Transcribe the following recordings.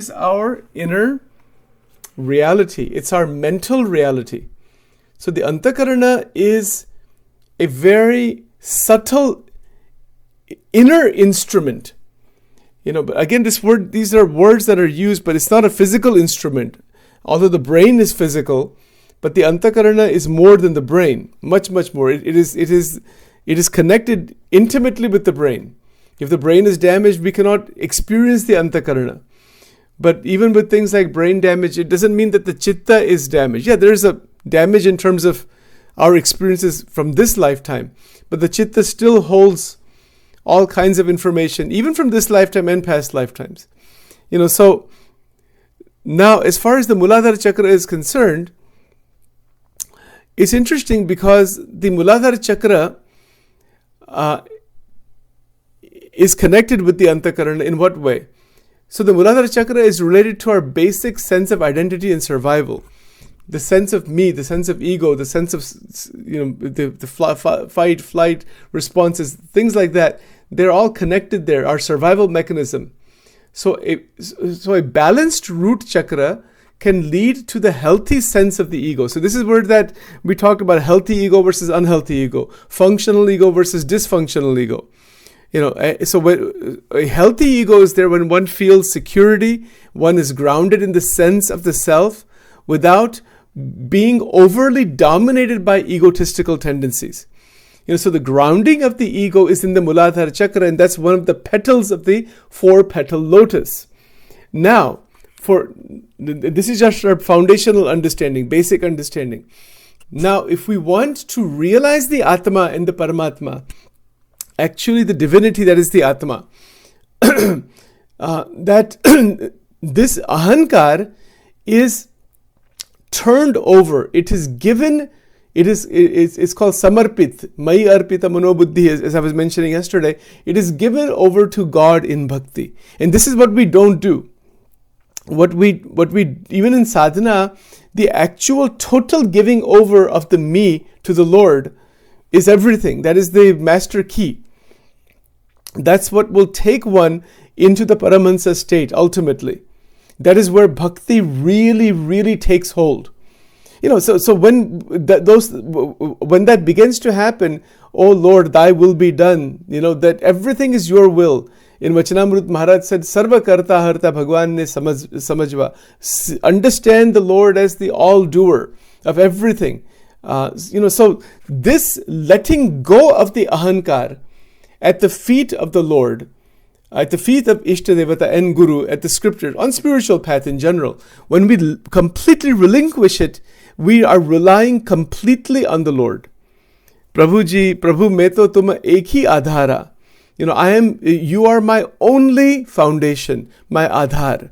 is our inner reality. It's our mental reality. So the Anthakarna is a very subtle inner instrument. But again, these are words that are used, but it's not a physical instrument. Although the brain is physical, but the Anthakarna is more than the brain, much, much more. It is connected intimately with the brain. If the brain is damaged, we cannot experience the Anthakarna. But even with things like brain damage, it doesn't mean that the chitta is damaged. Yeah, there is a damage in terms of our experiences from this lifetime, but the chitta still holds all kinds of information, even from this lifetime and past lifetimes. So now as far as the Muladhara Chakra is concerned, it's interesting because the Muladhara Chakra is connected with the Anthakarna. In what way? So the Muladhara Chakra is related to our basic sense of identity and survival. The sense of me, the sense of ego, the sense of, the fight, flight responses, things like that. They're all connected there, our survival mechanism. So a balanced root chakra can lead to the healthy sense of the ego. So this is where that we talked about healthy ego versus unhealthy ego, functional ego versus dysfunctional ego. So when a healthy ego is there when one feels security, one is grounded in the sense of the self without being overly dominated by egotistical tendencies. So the grounding of the ego is in the Muladhara Chakra, and that's one of the petals of the 4-petal lotus. Now, this is just our foundational understanding, basic understanding. Now, if we want to realize the Atma and the Paramatma, actually the divinity that is the Atma, that this Ahankar is turned over. It is given. It's called Samarpit, Mai Arpita Manobuddhi, as I was mentioning yesterday. It is given over to God in bhakti. And this is what we don't do. What we even in sadhana, the actual total giving over of the me to the Lord is everything. That is the master key. That's what will take one into the Paramahansa state ultimately. That is where bhakti really, really takes hold. So when that begins to happen, oh Lord, thy will be done, that everything is your will. In Vachanamrut, Maharaj said, Sarva karta harta bhagwan ne samajva. Understand the Lord as the all-doer of everything. So this letting go of the ahankar at the feet of the Lord, at the feet of Ishtadevata and Guru, at the scripture, on spiritual path in general, when we completely relinquish it, we are relying completely on the Lord. Prabhu mein to tum ek hi adhara. You are my only foundation, my adhar.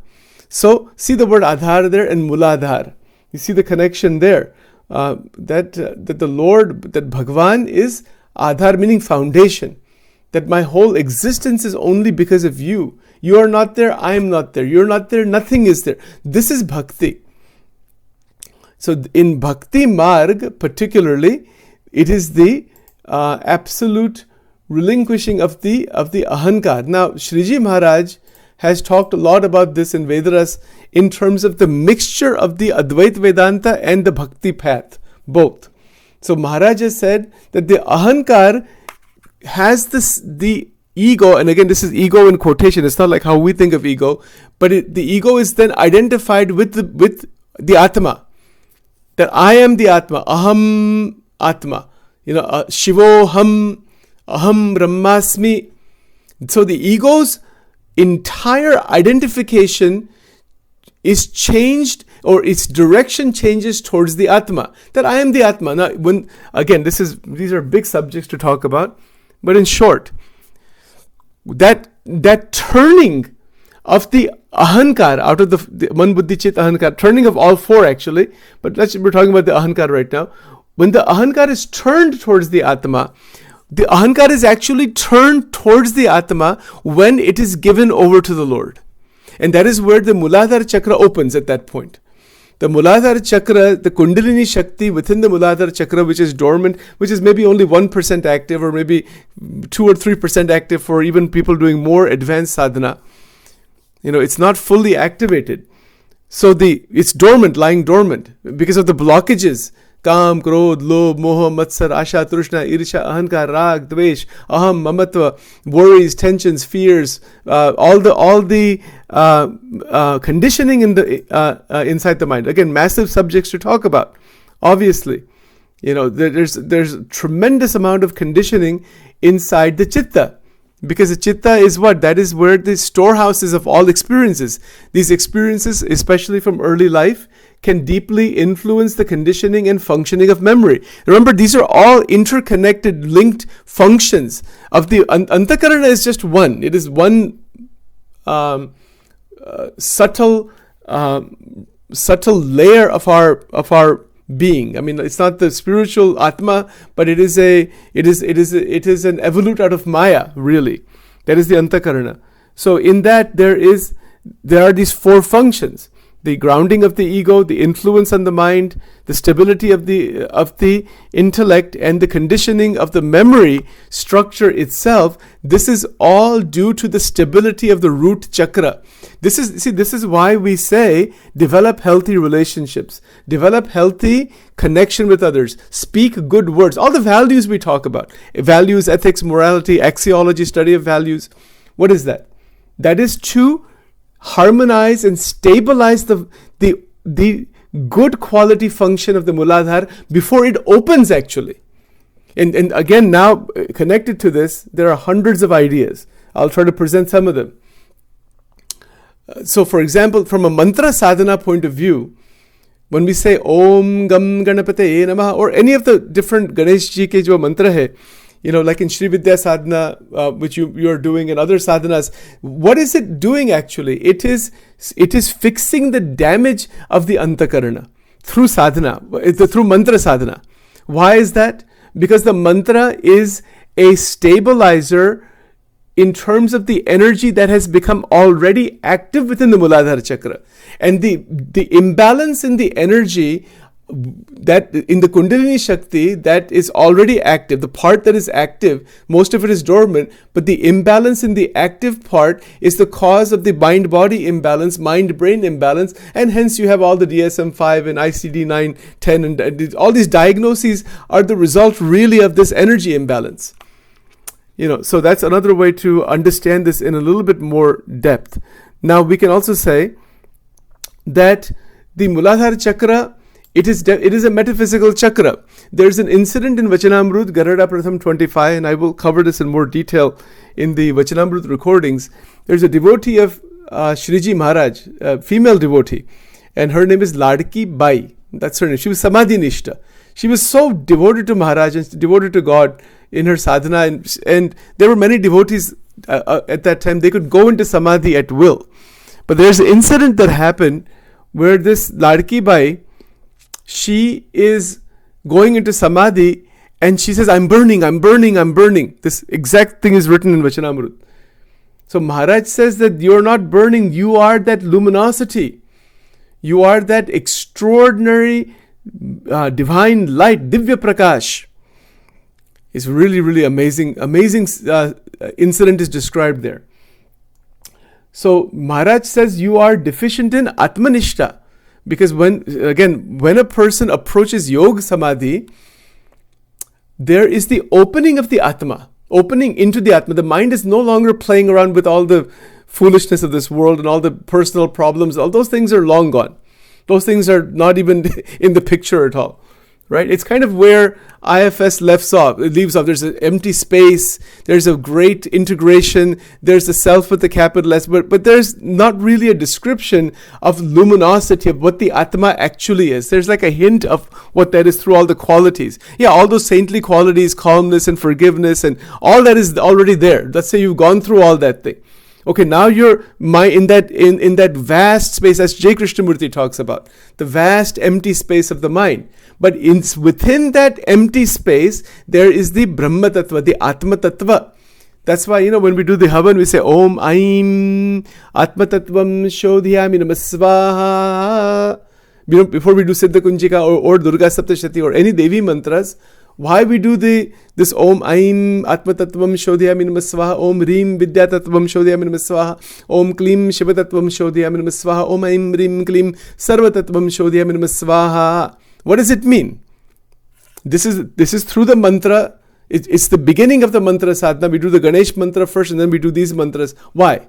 So see the word adhar there and muladhar. You see the connection there. That the Lord, that Bhagwan is adhar, meaning foundation. That my whole existence is only because of you. You are not there, I am not there. You're not there, nothing is there. This is bhakti. So in Bhakti Marg particularly, it is the absolute relinquishing of the ahankar. Now, Shriji Maharaj has talked a lot about this in Vedaras in terms of the mixture of the Advait Vedanta and the Bhakti path, both. So Maharaj has said that the ahankar has the ego, and again this is ego in quotation, it's not like how we think of ego, but the ego is then identified with the Atma. That I am the Atma, Aham Atma, Shivoham, Aham Brahmasmi. So the ego's entire identification is changed, or its direction changes towards the Atma. That I am the Atma. Now, these are big subjects to talk about, but in short, that turning of the ahankar out of the man buddhi chit ahankar, turning of all four actually, but we're talking about the ahankar right now. When the ahankar is turned towards the Atma, the ahankar is actually turned towards the Atma when it is given over to the Lord. And that is where the Muladhara Chakra opens at that point. The Muladhara Chakra, the Kundalini Shakti within the Muladhara Chakra, which is dormant, which is maybe only 1% active, or maybe 2 or 3% active for even people doing more advanced sadhana. It's not fully activated. So it's dormant, lying dormant because of the blockages. Kam, Krodh, Lobh, Moha, Matsar, Asha, Trishna, Irsha, Ahankar, Rag, Dvesh, Aham, Mamatva, worries, tensions, fears, all the conditioning in the inside the mind. Again, massive subjects to talk about. Obviously, there's a tremendous amount of conditioning inside the chitta. Because the chitta is what? That is where the storehouse is of all experiences. These experiences, especially from early life, can deeply influence the conditioning and functioning of memory. Remember, these are all interconnected, linked functions of the Anthakarna is just one. It is one subtle layer of our being. I mean, it's not the spiritual Atma, but it is an evolute out of Maya, really. That is the Anthakarna. So in that there are these four functions: the grounding of the ego, the influence on the mind, the stability of the intellect, and the conditioning of the memory structure itself. This is all due to the stability of the root chakra. This is why we say develop healthy relationships, develop healthy connection with others, speak good words. All the values we talk about, values, ethics, morality, axiology, study of values. What is that? That is to harmonize and stabilize the good quality function of the Muladhara before it opens, actually. And again, now connected to this, there are hundreds of ideas. I'll try to present some of them. So, for example, from a mantra sadhana point of view, when we say Om Gam Ganapate Namaha, or any of the different Ganesh Ji ke jo mantra hai, like in Shri Vidya sadhana, which you are doing, and other sadhanas, what is it doing actually? It is fixing the damage of the Anthakarna through sadhana, through mantra sadhana. Why is that? Because the mantra is a stabilizer in terms of the energy that has become already active within the Muladhara chakra. And the imbalance in the energy that in the Kundalini Shakti that is already active, the part that is active, most of it is dormant, but the imbalance in the active part is the cause of the mind-body imbalance, mind-brain imbalance, and hence you have all the DSM-5 and ICD-9, 10, and all these diagnoses are the result really of this energy imbalance. So that's another way to understand this in a little bit more depth. Now we can also say that the Muladhara chakra, it is a metaphysical chakra. There's an incident in Vachanamrut, Garada Pratham 25, and I will cover this in more detail in the Vachanamrut recordings. There's a devotee of Shriji Maharaj, a female devotee, and her name is Ladki Bai. That's her name. She was Samadhi Nishta. She was so devoted to Maharaj and devoted to God in her sadhana, and there were many devotees at that time. They could go into Samadhi at will. But there's an incident that happened where this Ladki Bai, she is going into Samadhi and she says, I'm burning. This exact thing is written in Vachanamrut. So Maharaj says that you're not burning, you are that luminosity. You are that extraordinary divine light, Divya Prakash. It's really, really amazing incident is described there. So Maharaj says you are deficient in Atmanishta. Because when a person approaches Yoga Samadhi, there is the opening of the Atma, opening into the Atma. The mind is no longer playing around with all the foolishness of this world and all the personal problems. All those things are long gone. Those things are not even in the picture at all. Right? It's kind of where IFS leaves off. There's an empty space. There's a great integration. There's the self with the capital S. But there's not really a description of luminosity of what the Atma actually is. There's like a hint of what that is through all the qualities. Yeah, all those saintly qualities, calmness and forgiveness, and all that is already there. Let's say you've gone through all that thing. Okay, now you're in that vast space, as J. Krishnamurti talks about, the vast empty space of the mind. But within that empty space, there is the Brahma Tattva, the Atma Tattva. That's why, when we do the Havan, we say, Om Aim Atma Tattvam Shodhyami Namasvaha. Before we do Siddha Kunjika or Durga Saptashati or any Devi mantras, Why we do this Om Aim Atma Tattvam Shodhyami Namah Swaha, Om Reem Vidya Tattvam Shodhyami Namah Swaha, Om Klim Shiva Tattvam Shodhyami Namah Swaha, Om Aim Reem Klim Sarva Tattvam Shodhyami Namah Swaha. What does it mean? This is through the mantra. It's the beginning of the mantra sadhana. We do the Ganesh mantra first and then we do these mantras. Why?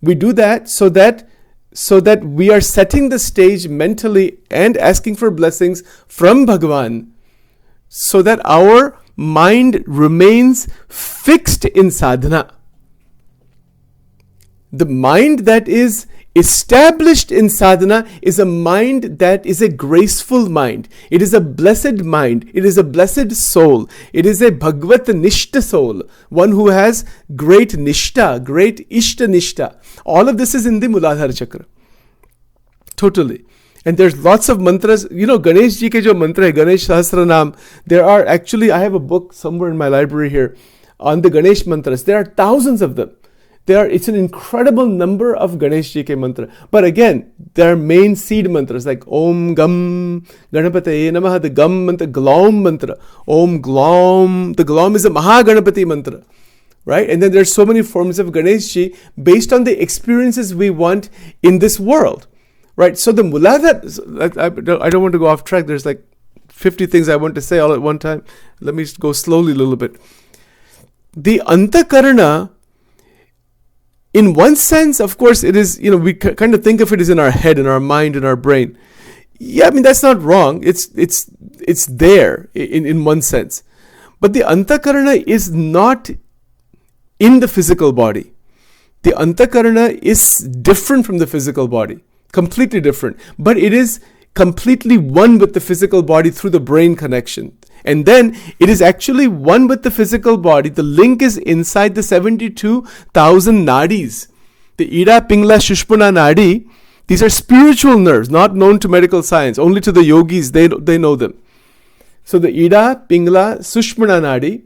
We do that so that we are setting the stage mentally and asking for blessings from Bhagavan, so that our mind remains fixed in sadhana. The mind that is established in sadhana is a mind that is a graceful mind. It is a blessed mind. It is a blessed soul. It is a Bhagavad Nishta soul. One who has great Nishta, great Ishta Nishta. All of this is in the Muladhara Chakra. Totally. And there's lots of mantras. Ganesh ji ke jo mantra hai, Ganesh Sahasranam. There are actually, I have a book somewhere in my library here on the Ganesh mantras. There are thousands of them. It's an incredible number of Ganesh ji ke mantra. But again, there are main seed mantras like Om Gam Ganapataye Namaha, the Gam mantra, Glom mantra. Om Glom. The Glom is a Mahaganapati mantra. Right? And then there's so many forms of Ganesh ji based on the experiences we want in this world. Right, so the Muladhara, I don't want to go off track. There's like 50 things I want to say all at one time. Let me go slowly a little bit. The Anthakarna, in one sense, of course, it is, we kind of think of it as in our head, in our mind, in our brain. Yeah, I mean, that's not wrong. It's there in one sense. But the Anthakarna is not in the physical body. The Anthakarna is different from the physical body. Completely different, but it is completely one with the physical body through the brain connection. And then it is actually one with the physical body. The link is inside the 72,000 nadis. The Ida, Pingla, Shushmana nadi, these are spiritual nerves, not known to medical science. Only to the yogis, they know them. So the Ida, Pingla, Sushmana nadi.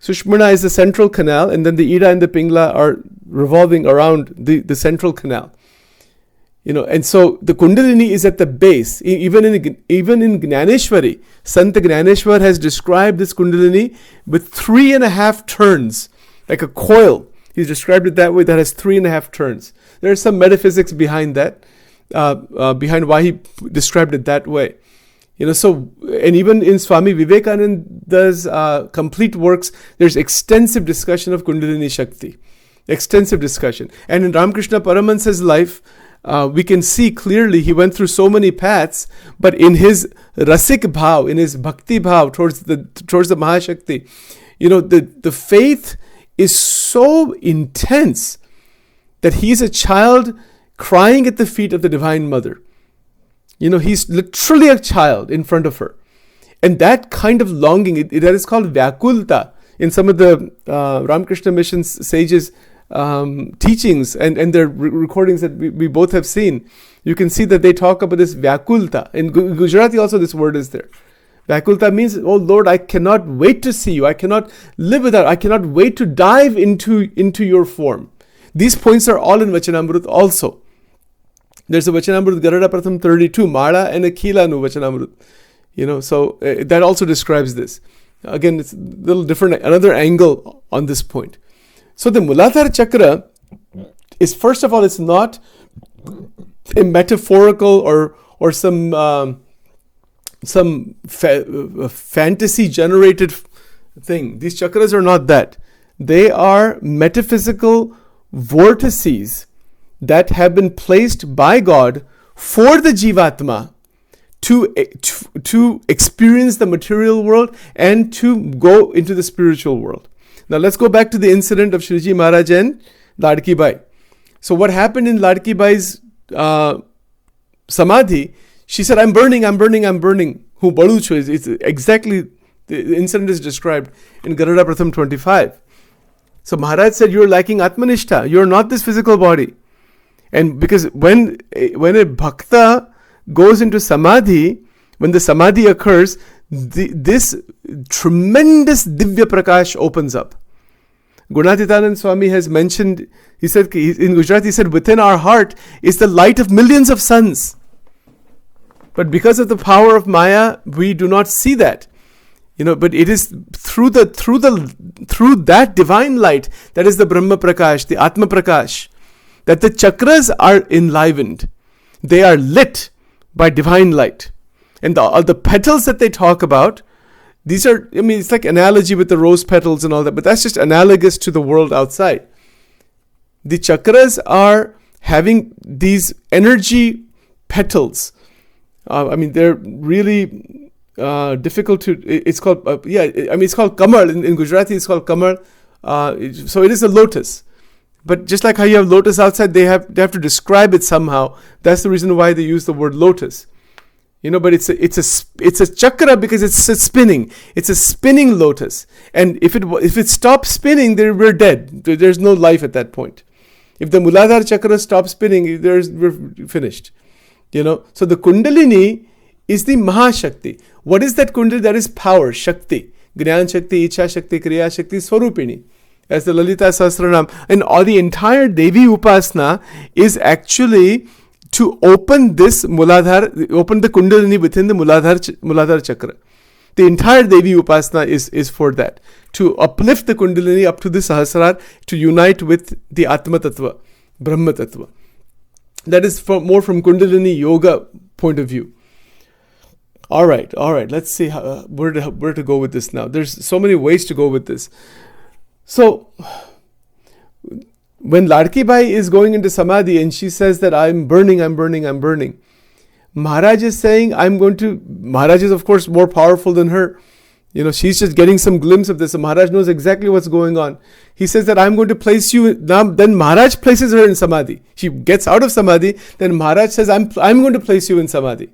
Sushmana is the central canal, and then the Ida and the Pingla are revolving around the central canal. And so the Kundalini is at the base. Even in Gnaneshwari, Sant Gnaneshwar has described this Kundalini with 3.5 turns, like a coil. He's described it that way, that has 3.5 turns. There's some metaphysics behind that, behind why he described it that way. So, and even in Swami Vivekananda's complete works, there's extensive discussion of Kundalini Shakti. Extensive discussion. And in Ramakrishna Paramahansa's life, we can see clearly he went through so many paths, but in his rasik bhav, in his bhakti bhav towards the Mahashakti, the faith is so intense that he's a child crying at the feet of the Divine Mother. He's literally a child in front of her. And that kind of longing, that is called Vyakulta in some of the Ramakrishna Mission sages' teachings and their recordings that we both have seen. You can see that they talk about this Vyakulta. In Gujarati also this word is there. Vyakulta means, oh Lord, I cannot wait to see you. I cannot live without. I cannot wait to dive into your form. These points are all in Vachanamrut also. There's a Vachanamrut Garada Pratham 32, Mala and Akila nu Vachanamrut. So that also describes this. Again, it's a little different, another angle on this point. So the Muladhara Chakra is, first of all, it's not a metaphorical or some fantasy generated thing. These chakras are not that. They are metaphysical vortices that have been placed by God for the Jivatma to experience the material world and to go into the spiritual world. Now let's go back to the incident of Shriji Maharaj and Ladki Bai. So what happened in Ladki Bai's Samadhi? She said, I'm burning. Who Balucho is, it's exactly, the incident is described in Garuda Pratham 25. So Maharaj said, you're lacking Atmanishta. You're not this physical body. And because when a bhakta goes into Samadhi, when the Samadhi occurs, this tremendous Divya Prakash opens up. Gunatitanand Swami has mentioned, he said, in Gujarati, he said, within our heart is the light of millions of suns. But because of the power of Maya, we do not see that. But it is through that divine light, that is the Brahma Prakash, the Atma Prakash, that the chakras are enlivened. They are lit by divine light. And the petals that they talk about, these are, it's like analogy with the rose petals and all that, but that's just analogous to the world outside. The chakras are having these energy petals. They're really difficult to, it's called, it's called kamal. In Gujarati, it's called kamal. So it is a lotus. But just like how you have lotus outside, they have to describe it somehow. That's the reason why they use the word lotus. But it's a chakra because it's spinning. It's a spinning lotus. And if it stops spinning, then we're dead. There's no life at that point. If the Muladhara chakra stops spinning, we're finished. So the Kundalini is the Mahashakti. What is that Kundalini? That is power, Shakti. Gyan Shakti, Icha Shakti, Kriya Shakti, Swarupini. As the Lalita Sahasranam. And all the entire Devi Upasana is actually to open this Muladhara, open the Kundalini within the Muladhara chakra. The entire Devi Upasana is for that. To uplift the Kundalini up to the Sahasrar, to unite with the Atma Tattva, Brahma Tattva. That is more from Kundalini Yoga point of view. All right. Let's see where to go with this now. There's so many ways to go with this. So, when Ladki Bai is going into Samadhi and she says that I'm burning, Maharaj is saying Maharaj is of course more powerful than her. She's just getting some glimpse of this. So Maharaj knows exactly what's going on. He says that I'm going to place you, then Maharaj places her in Samadhi. She gets out of Samadhi, then Maharaj says, I'm going to place you in Samadhi.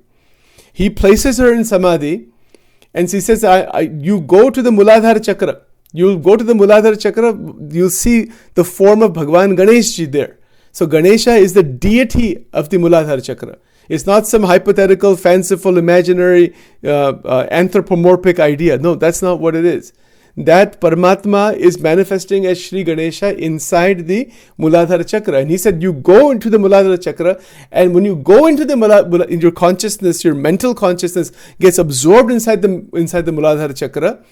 He places her in Samadhi and she says, you go to the Muladhara Chakra. You'll go to the Muladhara Chakra, you'll see the form of Bhagwan Ganesh Ji there. So Ganesha is the deity of the Muladhara Chakra. It's not some hypothetical, fanciful, imaginary, anthropomorphic idea. No, that's not what it is. That Paramatma is manifesting as Shri Ganesha inside the Muladhara Chakra. And he said, you go into the Muladhara Chakra, and when you go into in your consciousness, your mental consciousness gets absorbed inside the Muladhara Chakra,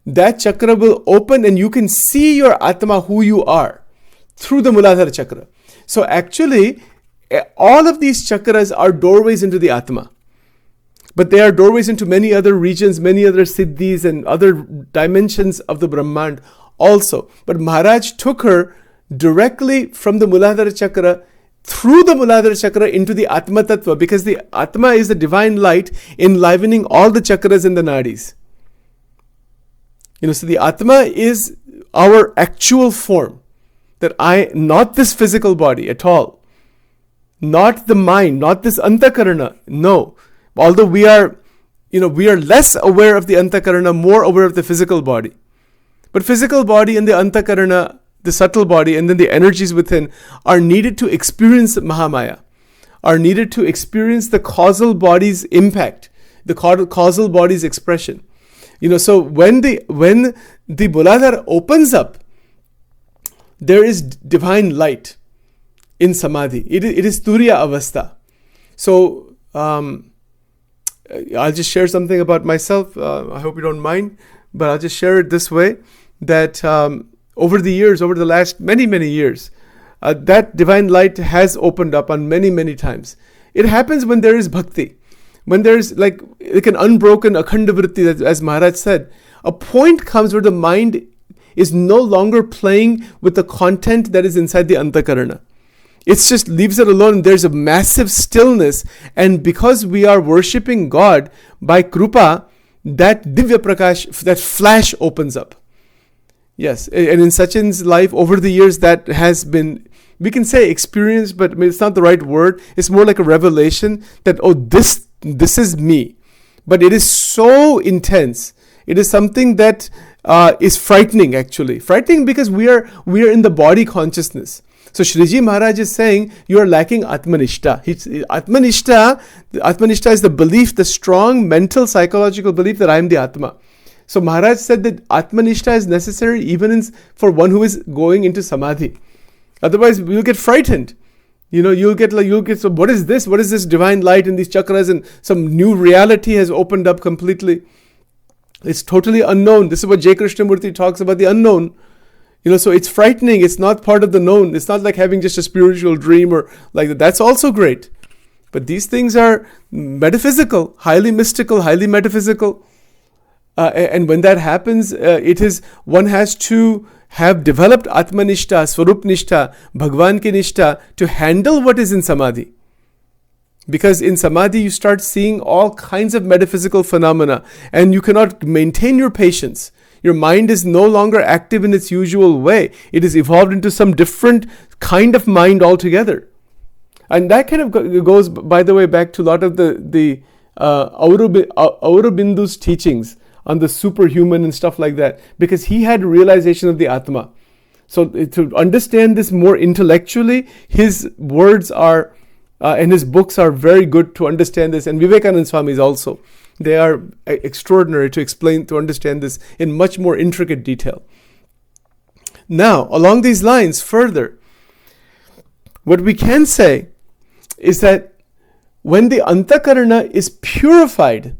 that chakra will open and you can see your Atma, who you are, through the Muladhara Chakra. So actually, all of these chakras are doorways into the Atma. But they are doorways into many other regions, many other siddhis and other dimensions of the Brahmand also. But Maharaj took her directly from the Muladhara Chakra, through the Muladhara Chakra into the Atma Tattva, because the Atma is the divine light enlivening all the chakras in the nadis. So the Atma is our actual form. That not this physical body at all. Not the mind, not this Anthakarna. No. Although we are less aware of the Anthakarna, more aware of the physical body. But physical body and the Anthakarna, the subtle body, and then the energies within are needed to experience Mahamaya, are needed to experience the causal body's impact, the causal body's expression. So when the Muladhara opens up, there is divine light in Samadhi. It is Turiya Avastha. So I'll just share something about myself. I hope you don't mind, but I'll just share it this way, that over the last many years, that divine light has opened up on many times. It happens when there is bhakti. When there's like an unbroken akhanda vritti, as Maharaj said, a point comes where the mind is no longer playing with the content that is inside the Anthakarna. It just leaves it alone. There's a massive stillness. And because we are worshipping God by Krupa, that Divya Prakash, that flash opens up. Yes. And in Sachin's life, over the years, that has been, we can say experience, but it's not the right word. It's more like a revelation that, this is me. But it is so intense. It is something that is frightening, actually. Frightening because we are in the body consciousness. So Shriji Maharaj is saying you are lacking Atmanishta. Atmanishta is the belief, the strong mental, psychological belief that I am the Atma. So Maharaj said that Atmanishta is necessary even for one who is going into Samadhi. Otherwise, you'll get frightened. You'll get, so what is this? What is this divine light in these chakras? And some new reality has opened up completely. It's totally unknown. This is what J. Krishnamurti talks about, the unknown. So it's frightening. It's not part of the known. It's not like having just a spiritual dream or like that. That's also great. But these things are metaphysical, highly mystical, highly metaphysical. And when that happens, one has to have developed Atma Nishtha, Swarup Nishtha, Bhagwan ki Nishtha to handle what is in Samadhi. Because in Samadhi, you start seeing all kinds of metaphysical phenomena and you cannot maintain your patience. Your mind is no longer active in its usual way. It is evolved into some different kind of mind altogether. And that kind of goes, by the way, back to a lot of the Aurobindu's teachings on the superhuman and stuff like that, because he had realization of the Atma. So to understand this more intellectually, his words are, and his books are very good to understand this, and Vivekananda Swami's also. They are extraordinary to explain, to understand this in much more intricate detail. Now, along these lines, further, what we can say is that when the Anthakarna is purified,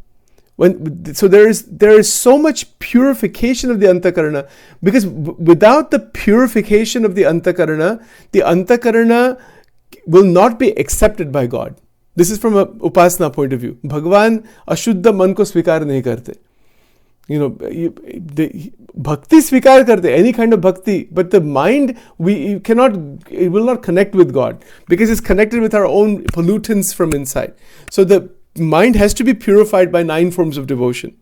so there is so much purification of the Anthakarna, because without the purification of the Anthakarna will not be accepted by God. This is from a upasana point of view. Bhagwan ashuddha man ko svikar nahi karte. Bhakti svikar karte, any kind of bhakti, but the mind, it will not connect with God because it's connected with our own pollutants from inside. So the mind has to be purified by 9 forms of devotion.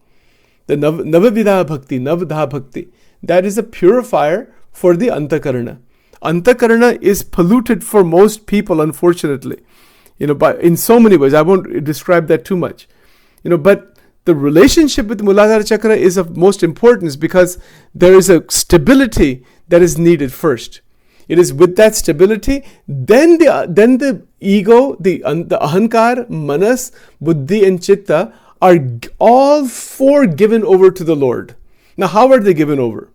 The Navavidha Bhakti, Navdha Bhakti, that is a purifier for the Anthakarna. Anthakarna is polluted for most people, unfortunately. In so many ways. I won't describe that too much. But the relationship with Muladhara Chakra is of most importance because there is a stability that is needed first. It is with that stability, then the ego, the ahankar, manas, buddhi and chitta are all 4 given over to the Lord. Now, how are they given over?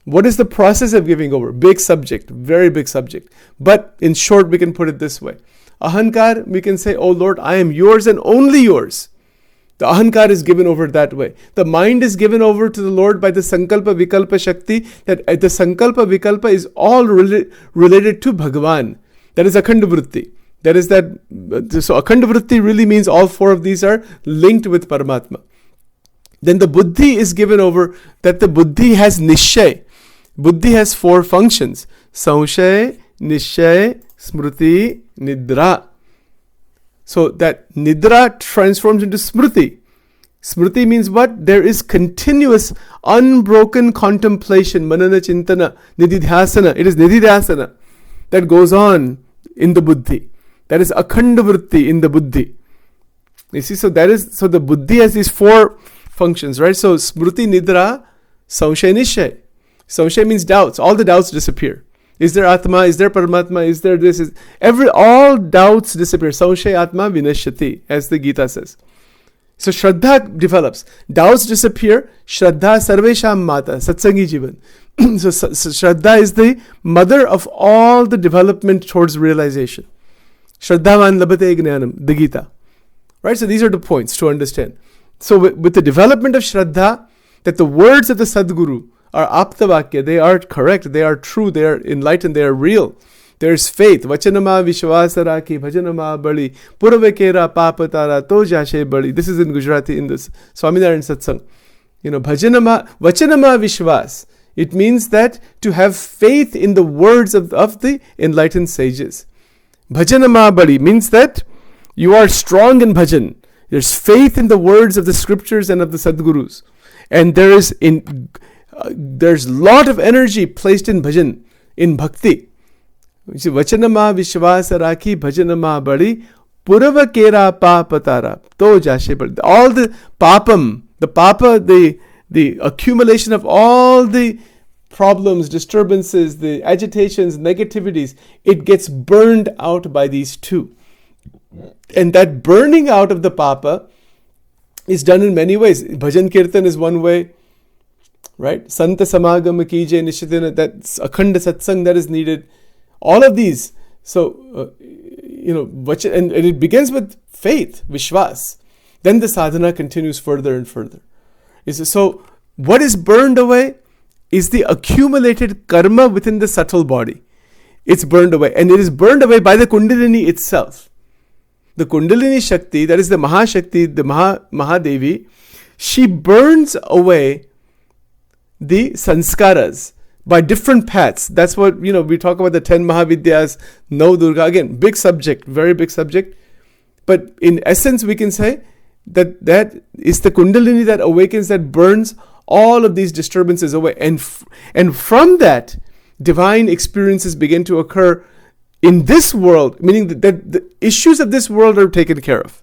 What is the process of giving over? Big subject, very big subject. But in short, we can put it this way. Ahankar, we can say, oh Lord, I am yours and only yours. The ahankar is given over that way. The mind is given over to the Lord by the sankalpa vikalpa shakti, that the sankalpa vikalpa is all related to Bhagavan. That is akhanda vritti. That is that. So akhanda vritti really means all 4 of these are linked with Paramatma. Then the buddhi is given over, that the buddhi has nishay. Buddhi has 4 functions. Sanshay, nishay, smriti, nidra. So that nidra transforms into smriti. Smriti means what? There is continuous, unbroken contemplation, manana chintana, nididhyasana. It is nididhyasana that goes on in the buddhi. That is akhanda vritti in the buddhi. You see, so the buddhi has these 4 functions, right? So smriti, nidra, sanshay, nishay. Sanshay means doubts. All the doubts disappear. Is there Atma? Is there Paramatma? Is there this? All doubts disappear. Sanshay Atma vinashyati, as the Gita says. So Shraddha develops. Doubts disappear. Shraddha sarvesham mata, satsangi jivan. So Shraddha is the mother of all the development towards realization. Shraddhavan labhate jnanam, the Gita. Right? So these are the points to understand. So with the development of Shraddha, that the words of the Sadguru are aptavakya, they are correct, they are true, they are enlightened, they are real. There is faith. Vachanama vishwasara ki bhajanama bali puravekera papatara to jashe bali. This is in Gujarati in this Swaminarayan Satsang. Vachanama vishwas. It means that to have faith in the words of the enlightened sages. Bhajanama bali means that you are strong in bhajan. There's faith in the words of the scriptures and of the Sadgurus. And there's lot of energy placed in bhajan, in bhakti. Vachanama vishwasaraki bhajanama bali puravakera papatara to jashe bali. All the papam, the accumulation of all the problems, disturbances, the agitations, negativities, it gets burned out by these 2. And that burning out of the papa is done in many ways. Bhajan Kirtan is one way, right? Santa Samagama Kije Nishitina, that's akhanda satsang that is needed. All of these. So, and it begins with faith, vishwas. Then the sadhana continues further and further. So what is burned away is the accumulated karma within the subtle body. It's burned away, and it is burned away by the Kundalini itself. The Kundalini Shakti, that is the Mahashakti, the Mahadevi, she burns away the sanskaras by different paths. That's what, we talk about the 10 Mahavidyas, no Durga. Again, big subject, very big subject. But in essence, we can say that is the Kundalini that awakens, that burns all of these disturbances away. And from that, divine experiences begin to occur in this world, meaning that the issues of this world are taken care of.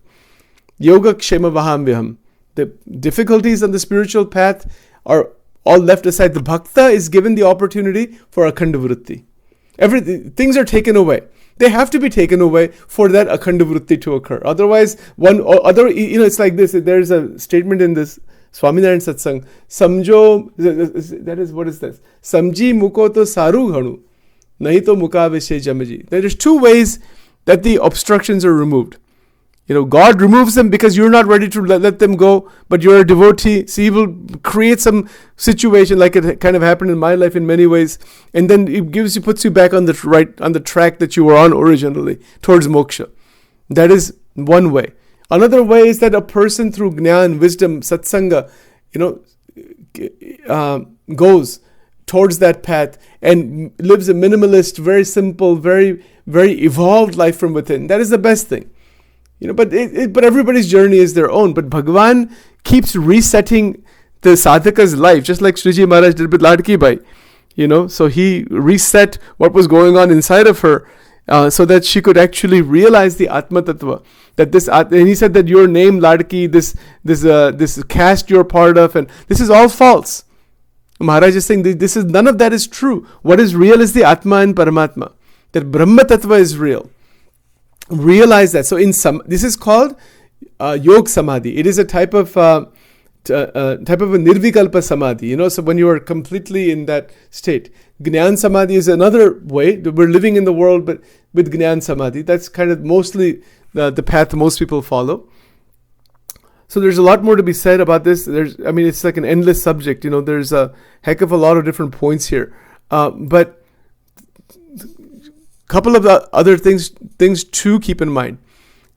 Yoga kshema vaham viham. The difficulties on the spiritual path are all left aside. The bhakta is given the opportunity for akhanda vritti. Things are taken away. They have to be taken away for that akhanda vritti to occur. Otherwise, it's like this. There's a statement in this Swaminarayan Satsang. Samjo, that is, what is this? Samji muko to saru ghanu, nahi to muka vishe jamaji. There is two ways that the obstructions are removed. God removes them because you're not ready to let them go, but you're a devotee, so He will create some situation like it kind of happened in my life in many ways, and then it puts you back on the track that you were on originally towards moksha. That is one way. Another way is that a person through jnana, wisdom, satsanga, goes towards that path and lives a minimalist, very simple, very, very evolved life from within. That is the best thing. But everybody's journey is their own. But Bhagavan keeps resetting the sadhaka's life, just like Sriji Maharaj did with Ladki Bai. So he reset what was going on inside of her, so that she could actually realize the Atma Tattva. And he said that your name Ladki, this caste you're part of, and this is all false. Maharaj is saying none of that is true. What is real is the Atma and Paramatma. That Brahma Tattva is real. Realize that. So this is called Yog Samadhi. It is a type of a Nirvikalpa Samadhi. So when you are completely in that state. Gnan Samadhi is another way. We're living in the world, but with Gnan Samadhi. That's kind of mostly the path most people follow. So there's a lot more to be said about this. It's like an endless subject. There's a heck of a lot of different points here. But couple of the other things to keep in mind.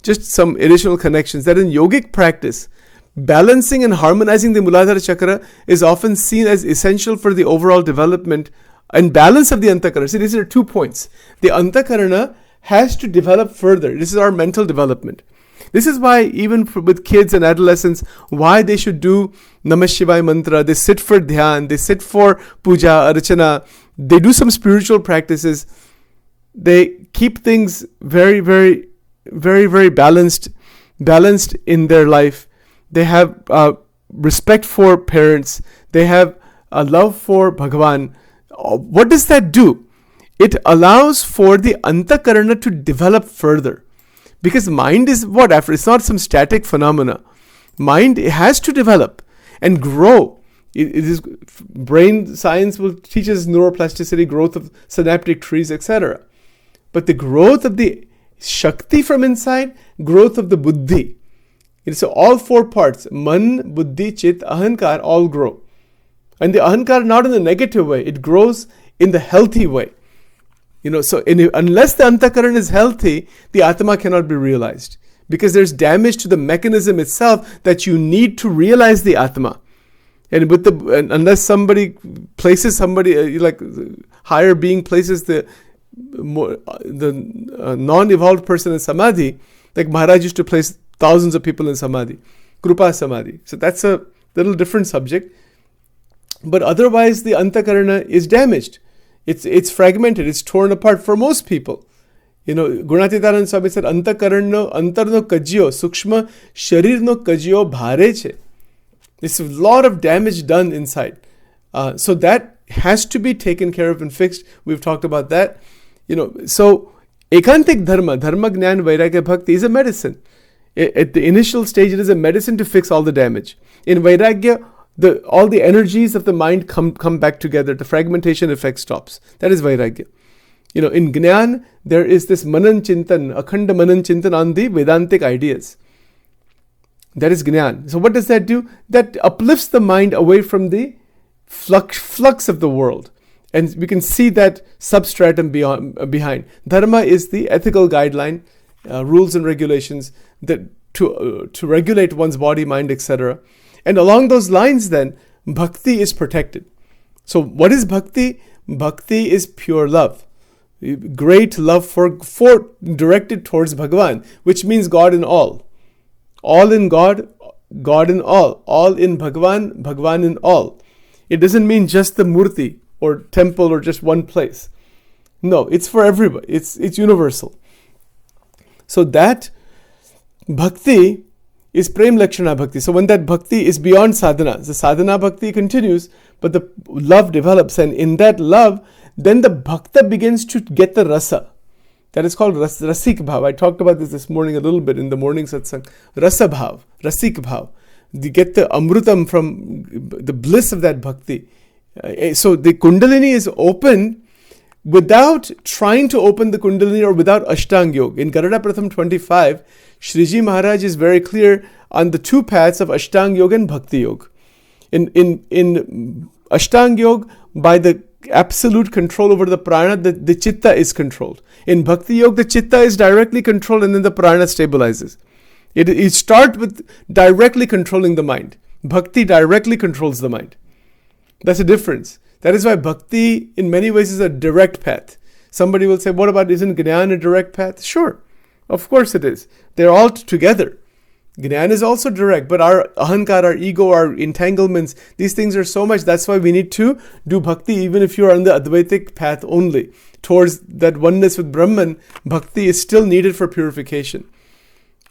Just some additional connections. That in yogic practice, balancing and harmonizing the Muladhara Chakra is often seen as essential for the overall development and balance of the Anthakarna. See, these are 2 points. The Anthakarna has to develop further. This is our mental development. This is why even with kids and adolescents, why they should do Namah Shivaya mantra. They sit for dhyan. They sit for puja, archana. They do some spiritual practices. They keep things very, very, very, very balanced in their life. They have respect for parents. They have a love for Bhagavan. What does that do? It allows for the Anthakarna to develop further. Because mind is it's not some static phenomena. Mind has to develop and grow. It is brain science will teach us neuroplasticity, growth of synaptic trees, etc. But the growth of the Shakti from inside, growth of the Buddhi. So all 4 parts, Man, Buddhi, Chit, Ahankar, all grow. And the Ahankar not in the negative way, it grows in the healthy way. Unless the Anthakarana is healthy, the Atma cannot be realized. Because there's damage to the mechanism itself that you need to realize the Atma. And unless somebody places like higher being places the non-evolved person in Samadhi, like Maharaj used to place thousands of people in Samadhi, Krupa Samadhi. So that's a little different subject. But otherwise, the Anthakarana is damaged. It's fragmented. It's torn apart for most people. Gunatitarana Swami said, Anthakarano antarno kajyo, sukshma sharirno kajyo bhare che. There's a lot of damage done inside. So that has to be taken care of and fixed. We've talked about that. So ekantik dharma, jnana, vairagya, bhakti is a medicine. At the initial stage, it is a medicine to fix all the damage. In vairagya, all the energies of the mind come back together. The fragmentation effect stops. That is vairagya. In Gnan, there is this manan chintan, akhanda manan chintan on the Vedantic ideas. That is Gnan. So what does that do? That uplifts the mind away from the flux of the world. And we can see that substratum behind. Dharma is the ethical guideline, rules and regulations that to regulate one's body, mind, etc. And along those lines then, bhakti is protected. So what is bhakti? Bhakti is pure love. Great love for directed towards Bhagavan, which means God in all. All in God, God in all. All in Bhagavan, Bhagavan in all. It doesn't mean just the murti or temple or just one place. No, it's for everybody. It's universal. So that bhakti is prem lakshana bhakti. So when that bhakti is beyond sadhana, the sadhana bhakti continues, but the love develops, and in that love, then the bhakta begins to get the rasa. That is called rasik bhav. I talked about this morning a little bit in the morning satsang. Rasa bhav, rasik bhav. You get the amrutam from the bliss of that bhakti. So the kundalini is open without trying to open the kundalini or without ashtang yoga. In Garuda Pratham 25, Shriji Maharaj is very clear on the two paths of ashtang yoga and bhakti yoga. In ashtang yoga, by the absolute control over the prana, the chitta is controlled. In bhakti yoga, the chitta is directly controlled and then the prana stabilizes. It starts with directly controlling the mind. Bhakti directly controls the mind. That's a difference. That is why bhakti in many ways is a direct path. Somebody will say, what about, isn't Gnan a direct path? Sure, of course it is. They're all together. Gnan is also direct, but our ahankar, our ego, our entanglements, these things are so much. That's why we need to do bhakti even if you're on the Advaitic path only. Towards that oneness with Brahman, bhakti is still needed for purification.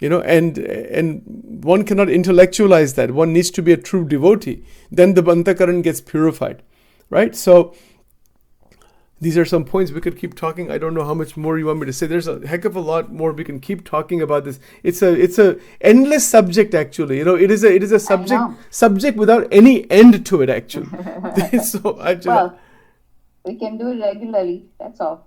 And one cannot intellectualize that. One needs to be a true devotee. Then the Anthakarna gets purified. Right? So these are some points. We could keep talking. I don't know how much more you want me to say. There's a heck of a lot more. We can keep talking about this. It's a endless subject actually. It is a subject without any end to it actually. So well, we can do it regularly. That's all.